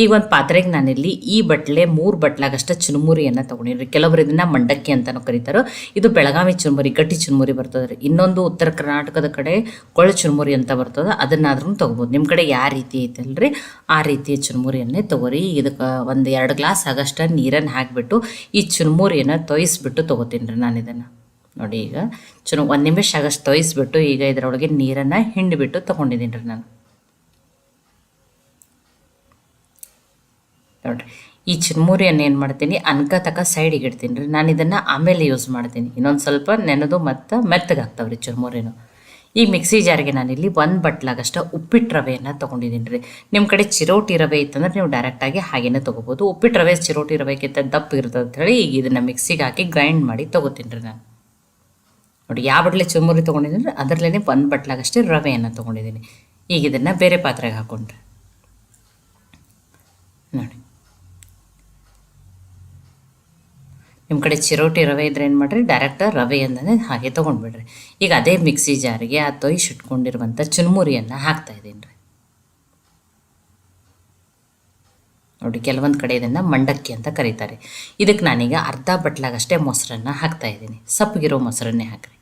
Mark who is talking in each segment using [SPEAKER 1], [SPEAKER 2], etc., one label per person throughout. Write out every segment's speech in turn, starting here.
[SPEAKER 1] ಈಗ ಒಂದು ಪಾತ್ರೆಗೆ ನಾನಿಲ್ಲಿ ಈ ಬಟ್ಲೆ 3 ಬಟ್ಲಾಗಷ್ಟು ಚುರುಮುರಿಯನ್ನು ತೊಗೊಂಡಿರಿ. ಕೆಲವರು ಇದನ್ನು ಮಂಡಕ್ಕಿ ಅಂತಲೂ ಕರೀತಾರೋ. ಇದು ಬೆಳಗಾವಿ ಚುರುಮುರಿ, ಗಟ್ಟಿ ಚುರುಮುರಿ ಬರ್ತದೆ ರೀ. ಇನ್ನೊಂದು ಉತ್ತರ ಕರ್ನಾಟಕದ ಕಡೆ ಕೊಳೆ ಚುರುಮುರಿ ಅಂತ ಬರ್ತದೆ, ಅದನ್ನಾದ್ರೂ ತೊಗೋಬೋದು. ನಿಮ್ಮ ಕಡೆ ಯಾವ ರೀತಿ ಐತಲ್ರಿ ಆ ರೀತಿಯ ಚುರುಮುರಿಯನ್ನೇ ತೊಗೋರಿ. ಇದಕ್ಕೆ ಒಂದು 2 ಗ್ಲಾಸ್ ಆಗಷ್ಟು ನೀರನ್ನು ಹಾಕಿಬಿಟ್ಟು ಈ ಚುರುಮುರಿಯನ್ನು ತೊಯಿಸ್ಬಿಟ್ಟು ತೊಗೋತೀನಿ ರೀ ನಾನು ಇದನ್ನು. ನೋಡಿ, ಈಗ 1 ನಿಮಿಷ ಆಗಷ್ಟು ತೊಯಿಸ್ಬಿಟ್ಟು ಈಗ ಇದರೊಳಗೆ ನೀರನ್ನು ಹಿಂಡಿಬಿಟ್ಟು ತೊಗೊಂಡಿದ್ದೀನಿ ರೀ ನಾನು. ನೋಡಿರಿ, ಈ ಚುರುಮುರಿಯನ್ನು ಏನು ಮಾಡ್ತೀನಿ ಅನ್ಕ ತಕ ಸೈಡಿಗೆ ಇಡ್ತೀನಿ ರೀ. ನಾನು ಇದನ್ನು ಆಮೇಲೆ ಯೂಸ್ ಮಾಡ್ತೀನಿ. ಇನ್ನೊಂದು ಸ್ವಲ್ಪ ನೆನೆದು ಮತ್ತು ಮೆತ್ತಗಾಗ್ತಾವೆ ರೀ ಚುರುಮುರಿನು. ಈ ಮಿಕ್ಸಿ ಜಾರಿಗೆ ನಾನಿಲ್ಲಿ 1 ಬಟ್ಲಾಗಷ್ಟು ಉಪ್ಪಿಟ್ಟು ರವೆಯನ್ನು ತೊಗೊಂಡಿದ್ದೀನಿ ರೀ. ನಿಮ್ಮ ಕಡೆ ಚಿರೋಟಿ ರವೆ ಇತ್ತಂದ್ರೆ ನೀವು ಡೈರೆಕ್ಟಾಗಿ ಹಾಗೇನೆ ತೊಗೋಬೋದು. ಉಪ್ಪಿಟ್ಟು ರವೆ ಚಿರೋಟಿ ರವೆಗಿಂತ ದಪ್ಪ ಇರ್ತದೆ ಅಂತ ಹೇಳಿ ಈಗ ಇದನ್ನು ಮಿಕ್ಸಿಗೆ ಹಾಕಿ ಗ್ರೈಂಡ್ ಮಾಡಿ ತೊಗೋತೀನಿ ರೀ ನಾನು. ನೋಡಿ, ಯಾವ ಬಟ್ಲೆ ಚುರುಮುರಿ ತೊಗೊಂಡಿದ್ದೀನಿ ರೀ ಅದರಲ್ಲೇ 1 ಬಟ್ಲಾಗಷ್ಟೇ ರವೆಯನ್ನು ತೊಗೊಂಡಿದ್ದೀನಿ. ಈಗ ಇದನ್ನು ಬೇರೆ ಪಾತ್ರೆಗೆ ಹಾಕೊಂಡ್ರೆ ನೋಡಿ, ನಿಮ್ಮ ಕಡೆ ಚಿರೋಟಿ ರವೆ ಇದ್ರೆ ಏನು ಮಾಡಿರಿ, ಡೈರೆಕ್ಟ್ ರವೆಯನ್ನೇ ಹಾಗೆ ತೊಗೊಂಡ್ಬಿಡ್ರಿ. ಈಗ ಅದೇ ಮಿಕ್ಸಿ ಜಾರಿಗೆ ಆ ತೊಯ್ಸಿಟ್ಕೊಂಡಿರುವಂಥ ಚುರುಮುರಿಯನ್ನು ಹಾಕ್ತಾಯಿದ್ದೀನಿ ರೀ. ನೋಡಿ, ಕೆಲವೊಂದು ಕಡೆ ಇದನ್ನು ಮಂಡಕ್ಕಿ ಅಂತ ಕರೀತಾರೆ. ಇದಕ್ಕೆ ನಾನೀಗ ಅರ್ಧ ಬಟ್ಲಾಗಷ್ಟೇ ಮೊಸರನ್ನು ಹಾಕ್ತಾಯಿದ್ದೀನಿ. ಸಪ್ಪಗಿರೋ ಮೊಸರನ್ನೇ ಹಾಕಿರಿ.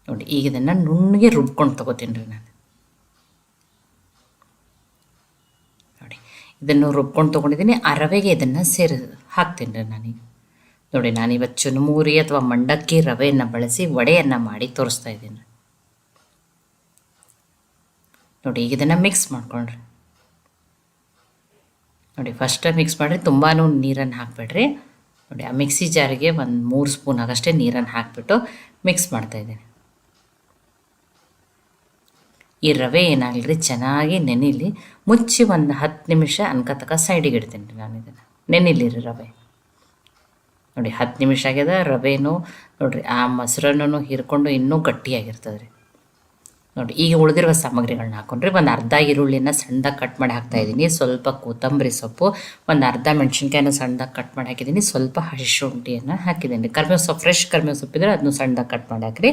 [SPEAKER 1] ನೋಡಿ, ಈಗ ಇದನ್ನು ನುಣ್ಣಗೆ ರುಬ್ಕೊಂಡು ತೊಗೋತೀನಿ ರೀ ನಾನು. ನೋಡಿ, ಇದನ್ನು ರುಬ್ಕೊಂಡು ತೊಗೊಂಡಿದ್ದೀನಿ. ಆ ರವೆಗೆ ಇದನ್ನು ಹಾಕ್ತೀನಿ ರೀ ನಾನೀಗ. ನೋಡಿ, ನಾನಿವತ್ತು ಚುರುಮುರಿ ಅಥವಾ ಮಂಡಕ್ಕಿ ರವೆಯನ್ನು ಬಳಸಿ ವಡೆಯನ್ನು ಮಾಡಿ ತೋರಿಸ್ತಾ ಇದ್ದೀನಿ. ನೋಡಿ, ಈಗ ಇದನ್ನು ಮಿಕ್ಸ್ ಮಾಡ್ಕೊಂಡ್ರಿ. ನೋಡಿ, ಫಸ್ಟ್ ಮಿಕ್ಸ್ ಮಾಡಿರಿ, ತುಂಬಾ ನೀರನ್ನು ಹಾಕಬೇಡ್ರಿ. ನೋಡಿ, ಆ ಮಿಕ್ಸಿ ಜಾರಿಗೆ ಒಂದು 3 ಸ್ಪೂನ್ ಆಗಷ್ಟೇ ನೀರನ್ನು ಹಾಕಿಬಿಟ್ಟು ಮಿಕ್ಸ್ ಮಾಡ್ತಾಯಿದ್ದೀನಿ. ಈ ರವೆ ಏನಾಗಲಿ ಚೆನ್ನಾಗಿ ನೆನಿಲಿ, ಮುಚ್ಚಿ ಒಂದು 10 ನಿಮಿಷ ಅನ್ಕತಕ ಸೈಡಿಗೆ ಇಡ್ತೀನಿ ರೀ ನಾನು. ಇದನ್ನು ನೆನಿಲಿ ರೀ ರವೆ. ನೋಡಿ, 10 ನಿಮಿಷ ಆಗ್ಯದ. ರವೆನೂ ನೋಡಿರಿ ಆ ಮೊಸರನ್ನು ಹೀರ್ಕೊಂಡು ಇನ್ನೂ ಗಟ್ಟಿಯಾಗಿರ್ತದೆ ರೀ. ನೋಡಿ, ಈಗ ಉಳಿದಿರುವ ಸಾಮಗ್ರಿಗಳನ್ನ ಹಾಕೊಂಡ್ರಿ. ಒಂದು ಅರ್ಧ ಈರುಳ್ಳಿನ ಸಣ್ಣದಾಗಿ ಕಟ್ ಮಾಡಿ ಹಾಕ್ತಾಯಿದ್ದೀನಿ. ಸ್ವಲ್ಪ ಕೊತ್ತಂಬರಿ ಸೊಪ್ಪು, ಒಂದು ಅರ್ಧ ಮೆಣಸಿನ್ಕಾಯಿನ ಸಣ್ಣದಾಗಿ ಕಟ್ ಮಾಡಿ ಹಾಕಿದ್ದೀನಿ. ಸ್ವಲ್ಪ ಹಸಿ ಶುಂಠಿಯನ್ನು ಹಾಕಿದ್ದೀನಿ. ಕರಿಬೇವು ಸೊಪ್ಪು, ಫ್ರೆಶ್ ಕರಿಬೇವು ಸೊಪ್ಪಿದ್ರೆ ಅದನ್ನು ಸಣ್ಣದಾಗಿ ಕಟ್ ಮಾಡಿ ಹಾಕಿರಿ.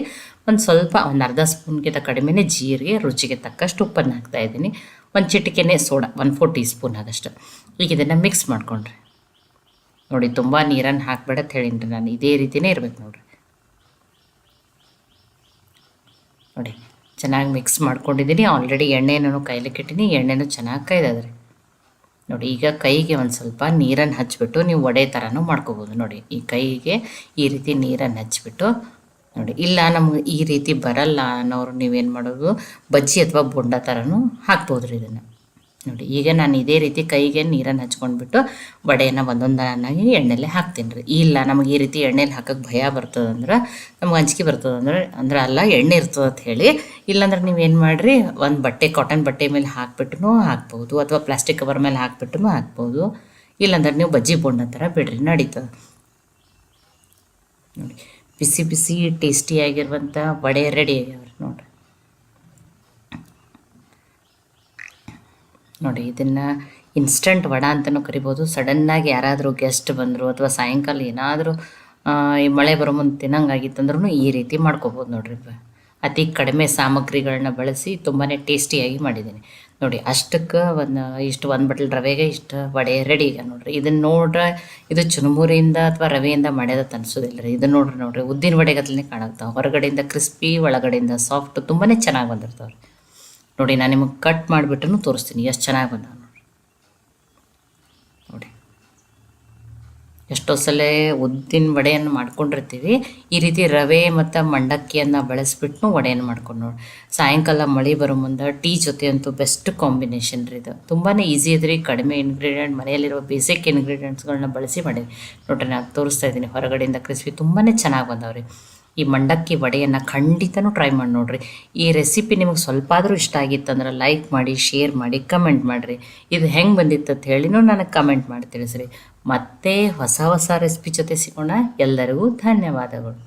[SPEAKER 1] ಒಂದು ಅರ್ಧ ಸ್ಪೂನ್ಗಿಂತ ಕಡಿಮೆನೇ ಜೀರಿಗೆ, ರುಚಿಗೆ ತಕ್ಕಷ್ಟು ಉಪ್ಪನ್ನು ಹಾಕ್ತಾಯಿದ್ದೀನಿ. ಒಂದು ಚಿಟಿಕೆನೆ ಸೋಡಾ, 1/4 ಟೀ ಸ್ಪೂನ್ ಆಗಷ್ಟು. ಈಗ ಇದನ್ನು ಮಿಕ್ಸ್ ಮಾಡ್ಕೊಂಡ್ರಿ. ನೋಡಿ, ತುಂಬ ನೀರನ್ನು ಹಾಕಬೇಡ ಅಂತ ಹೇಳಿನಿ ನಾನು. ಇದೇ ರೀತಿಯೇ ಇರಬೇಕು ನೋಡಿರಿ. ನೋಡಿ, ಚೆನ್ನಾಗಿ ಮಿಕ್ಸ್ ಮಾಡ್ಕೊಂಡಿದ್ದೀನಿ. ಆಲ್ರೆಡಿ ಎಣ್ಣೆನೂ ಕೈಲಿಕ್ಕೆ ಇಟ್ಟಿನಿ. ಎಣ್ಣೆನೂ ಚೆನ್ನಾಗಿ ಕಾಯ್ದದ್ರಿ. ನೋಡಿ, ಈಗ ಕೈಗೆ ಒಂದು ಸ್ವಲ್ಪ ನೀರನ್ನು ಹಚ್ಚಿಬಿಟ್ಟು ನೀವು ವಡೆ ಥರನೂ ಮಾಡ್ಕೋಬೋದು. ನೋಡಿ, ಈ ಕೈಗೆ ಈ ರೀತಿ ನೀರನ್ನು ಹಚ್ಚಿಬಿಟ್ಟು ನೋಡಿ, ಇಲ್ಲ ನಮ್ಗೆ ಈ ರೀತಿ ಬರಲ್ಲ ಅನ್ನೋರು ನೀವೇನು ಮಾಡೋದು, ಬಜ್ಜಿ ಅಥವಾ ಬೋಂಡ ಥರನೂ ಹಾಕ್ಬೋದು ರೀ ಇದನ್ನು. ನೋಡಿ, ಈಗ ನಾನು ಇದೇ ರೀತಿ ಕೈಗೆ ನೀರನ್ನು ಹಚ್ಕೊಂಡ್ಬಿಟ್ಟು ವಡೆಯನ್ನು ಒಂದೊಂದನ್ನಾಗಿ ಎಣ್ಣೆಲೆ ಹಾಕ್ತೀನಿ ರೀ. ಇಲ್ಲ ನಮಗೆ ಈ ರೀತಿ ಎಣ್ಣೆಲಿ ಹಾಕೋಕ್ಕೆ ಭಯ ಬರ್ತದಂದ್ರೆ, ನಮ್ಗೆ ಅಂಜಿಕೆ ಬರ್ತದಂದ್ರೆ ಅಲ್ಲ ಎಣ್ಣೆ ಇರ್ತದೆ ಅಂತ ಹೇಳಿ, ಇಲ್ಲಾಂದ್ರೆ ನೀವೇನು ಮಾಡಿರಿ, ಒಂದು ಬಟ್ಟೆ, ಕಾಟನ್ ಬಟ್ಟೆ ಮೇಲೆ ಹಾಕ್ಬಿಟ್ಟು ಹಾಕ್ಬೋದು, ಅಥವಾ ಪ್ಲಾಸ್ಟಿಕ್ ಕವರ್ ಮೇಲೆ ಹಾಕ್ಬಿಟ್ಟು ಹಾಕ್ಬೋದು. ಇಲ್ಲಾಂದ್ರೆ ನೀವು ಬಜ್ಜಿ ಬೋಂಡ ಥರ ಬಿಡ್ರಿ, ನಡೀತದೆ. ನೋಡಿ, ಬಿಸಿ ಬಿಸಿ ಟೇಸ್ಟಿಯಾಗಿರುವಂಥ ವಡೆ ರೆಡಿ ಆಗ್ಯಾವ್ರಿ ನೋಡಿರಿ. ನೋಡಿ, ಇದನ್ನು ಇನ್ಸ್ಟಂಟ್ ವಡೆ ಅಂತಲೂ ಕರಿಬೋದು. ಸಡನ್ನಾಗಿ ಯಾರಾದರೂ ಗೆಸ್ಟ್ ಬಂದರು ಅಥವಾ ಸಾಯಂಕಾಲ ಏನಾದರೂ ಈ ಮಳೆ ಬರೋ ಮುಂದೆ ತಿನ್ನಂಗಾಗಿತ್ತಂದ್ರೂ ಈ ರೀತಿ ಮಾಡ್ಕೋಬೋದು ನೋಡಿರಿ. ಅತಿ ಕಡಿಮೆ ಸಾಮಗ್ರಿಗಳನ್ನ ಬಳಸಿ ತುಂಬಾ ಟೇಸ್ಟಿಯಾಗಿ ಮಾಡಿದ್ದೀನಿ. ನೋಡಿ, ಅಷ್ಟಕ್ಕೆ ಒಂದು ಬಟ್ಲು ರವೆಗೆ ಇಷ್ಟು ವಡೆ ರೆಡಿ ಈಗ ನೋಡಿರಿ. ಇದನ್ನು ನೋಡ್ರೆ ಇದು ಚುರುಮುರಿಯಿಂದ ಅಥವಾ ರವೆಯಿಂದ ಮಾಡ್ಯದತ್ತು ಅನಿಸೋದಿಲ್ಲ ರೀ. ಇದನ್ನು ನೋಡ್ರಿ ಉದ್ದಿನ ವಡೆಗತ್ಲೇ ಕಾಣಾಗ್ತಾವೆ. ಹೊರಗಡೆಯಿಂದ ಕ್ರಿಸ್ಪಿ, ಒಳಗಡೆಯಿಂದ ಸಾಫ್ಟ್, ತುಂಬಾ ಚೆನ್ನಾಗಿ ಬಂದಿರ್ತಾವೆ. ನೋಡಿ, ನಾನು ನಿಮಗೆ ಕಟ್ ಮಾಡಿಬಿಟ್ಟು ತೋರಿಸ್ತೀನಿ ಎಷ್ಟು ಚೆನ್ನಾಗಿ ಬಂದಾವೆ ನೋಡಿ. ನೋಡಿ, ಎಷ್ಟೋ ಸಲ ಉದ್ದಿನ ವಡೆಯನ್ನು ಮಾಡ್ಕೊಂಡಿರ್ತೀವಿ. ಈ ರೀತಿ ರವೆ ಮತ್ತು ಮಂಡಕ್ಕಿಯನ್ನು ಬಳಸಿಬಿಟ್ಟು ವಡೆಯನ್ನು ಮಾಡ್ಕೊಂಡು ನೋಡಿ. ಸಾಯಂಕಾಲ ಮಳೆ ಬರೋ ಮುಂದೆ ಟೀ ಜೊತೆ ಅಂತೂ ಬೆಸ್ಟ್ ಕಾಂಬಿನೇಷನ್ ರೀ ಇದು. ತುಂಬಾ ಈಸಿ ಇದ್ರಿ. ಕಡಿಮೆ ಇಂಗ್ರೀಡಿಯೆಂಟ್, ಮನೆಯಲ್ಲಿರುವ ಬೇಸಿಕ್ ಇಂಗ್ರೀಡಿಯೆಂಟ್ಸ್ಗಳನ್ನ ಬಳಸಿ ಮಾಡಿ ನೋಡ್ರಿ. ನಾನು ತೋರಿಸ್ತಾ ಇದ್ದೀನಿ. ಹೊರಗಡೆಯಿಂದ ಕ್ರಿಸ್ಪಿ ತುಂಬಾ ಚೆನ್ನಾಗಿ ಬಂದವ್ರಿ. ಈ ಮಂಡಕ್ಕಿ ವಡೆಯನ್ನು ಖಂಡಿತನೂ ಟ್ರೈ ಮಾಡಿ ನೋಡಿರಿ. ಈ ರೆಸಿಪಿ ನಿಮಗೆ ಸ್ವಲ್ಪ ಆದರೂ ಇಷ್ಟ ಆಗಿತ್ತಂದ್ರೆ ಲೈಕ್ ಮಾಡಿ, ಶೇರ್ ಮಾಡಿ, ಕಮೆಂಟ್ ಮಾಡಿರಿ. ಇದು ಹೆಂಗೆ ಬಂದಿತ್ತು ಅಂತ ಹೇಳಿನೂ ನನಗೆ ಕಮೆಂಟ್ ಮಾಡಿ ತಿಳಿಸ್ರಿ. ಮತ್ತೆ ಹೊಸ ರೆಸಿಪಿ ಜೊತೆ ಸಿಗೋಣ. ಎಲ್ಲರಿಗೂ ಧನ್ಯವಾದಗಳು.